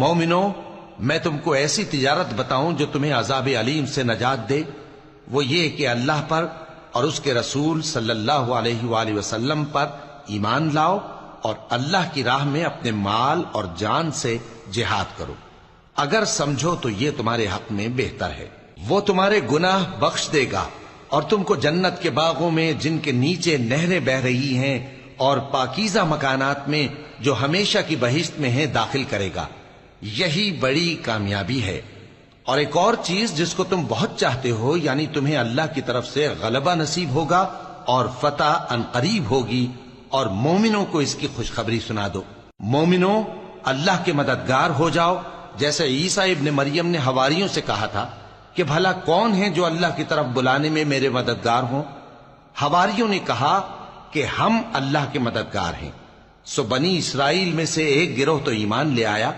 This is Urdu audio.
مومنو، میں تم کو ایسی تجارت بتاؤں جو تمہیں عذاب علیم سے نجات دے؟ وہ یہ کہ اللہ پر اور اس کے رسول صلی اللہ علیہ وآلہ وسلم پر ایمان لاؤ اور اللہ کی راہ میں اپنے مال اور جان سے جہاد کرو، اگر سمجھو تو یہ تمہارے حق میں بہتر ہے۔ وہ تمہارے گناہ بخش دے گا اور تم کو جنت کے باغوں میں جن کے نیچے نہریں بہ رہی ہیں اور پاکیزہ مکانات میں جو ہمیشہ کی بہشت میں ہیں داخل کرے گا۔ یہی بڑی کامیابی ہے۔ اور ایک اور چیز جس کو تم بہت چاہتے ہو، یعنی تمہیں اللہ کی طرف سے غلبہ نصیب ہوگا اور فتح عنقریب ہوگی، اور مومنوں کو اس کی خوشخبری سنا دو۔ مومنوں، اللہ کے مددگار ہو جاؤ، جیسے عیسیٰ ابن مریم نے حواریوں سے کہا تھا کہ بھلا کون ہیں جو اللہ کی طرف بلانے میں میرے مددگار ہوں؟ حواریوں نے کہا کہ ہم اللہ کے مددگار ہیں۔ سو بنی اسرائیل میں سے ایک گروہ تو ایمان لے آیا،